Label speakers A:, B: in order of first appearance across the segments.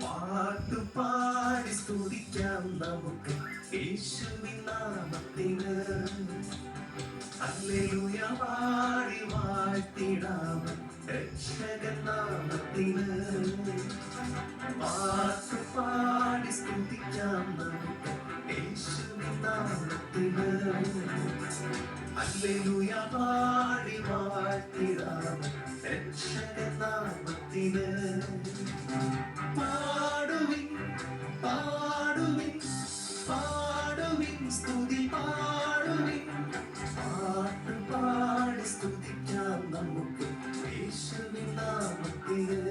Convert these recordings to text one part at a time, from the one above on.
A: പാട്ടുപാടി സ്തുതിക്കാം നമുക്ക് യേശുവിൻ നാമത്തിന്. ഹല്ലേലൂയ പാടി വാഴ്ത്തിടാം രക്ഷകൻ നാമത്തിന്. പാട്ടുപാടി സ്തുതിക്കാം നമുക്ക് യേശുവിൻ നാമത്തിന്. ഹല്ലേലൂയ പാടി വാഴ്ത്തിടാം രക്ഷകൻ നാമത്തിന്. പാടുവിൻ പാടുവിൻ പാടുവിൻ സ്തുതി പാടുവിൻ. പാട്ട് പാടി സ്തുതിക്കാം നമുക്ക് യേശുവിൻ നാമത്തിന്.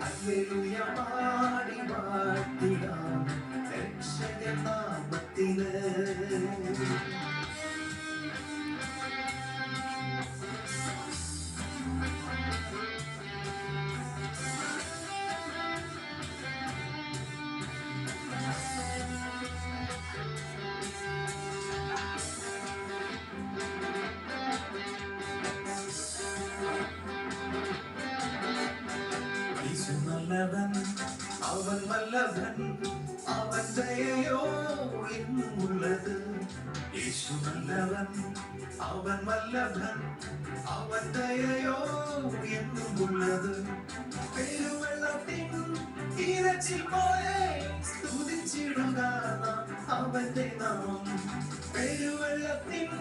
A: ഹല്ലേലൂയ പാടി വാഴ്ത്തിടാം രക്ഷകൻ നാമത്തിന്. നല്ലവൻ അവൻ വല്ലഭൻ അവൻ ദയയോ എന്നുള്ളത്. യേശു നല്ലവൻ അവൻ വല്ലഭൻ അവൻ ദയയോ എന്നുള്ളത്. പെരുവെള്ളത്തിൻ ഇരച്ചിൽ പോലെ സ്തുതിച്ചിടുക അവന്റെ നാമം. പെരുവെള്ളത്തിൻ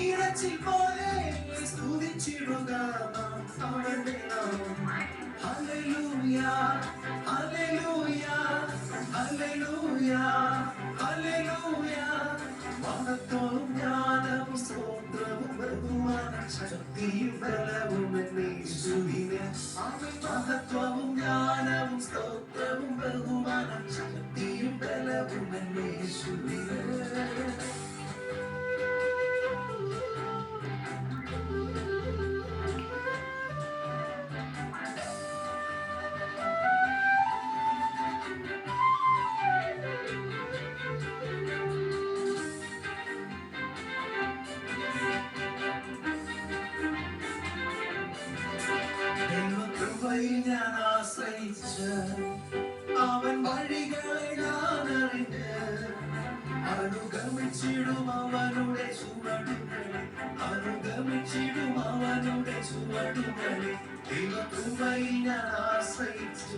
A: ഇരച്ചിൽ പോലെ സ്തുതിച്ചിടുക അവന്റെ നാമം. Hallelujah, hallelujah, hallelujah, hallelujah. മഹത്വവും ജ്ഞാനവും സ്തോത്രവും ബഹുമാനം ശക്തിയും ബലവും യേശുവിന്. മഹത്വവും ജ്ഞാനവും സ്തോത്രവും ബഹുമാനം ശക്തിയും ബലവും യേശുവിന്. ഞാൻ ആശ്രയിച്ച് അവൻ വഴികളെ ഞാൻ അറിഞ്ഞ് അനുഗമിച്ചിടും അവനുടെ ചുവടുകളെ. അനുഗമിച്ചിടും അവനുടെ ചുവടുകളെ. ദൈവകൃപയിൽ ഞാൻ ആശ്രയിച്ച്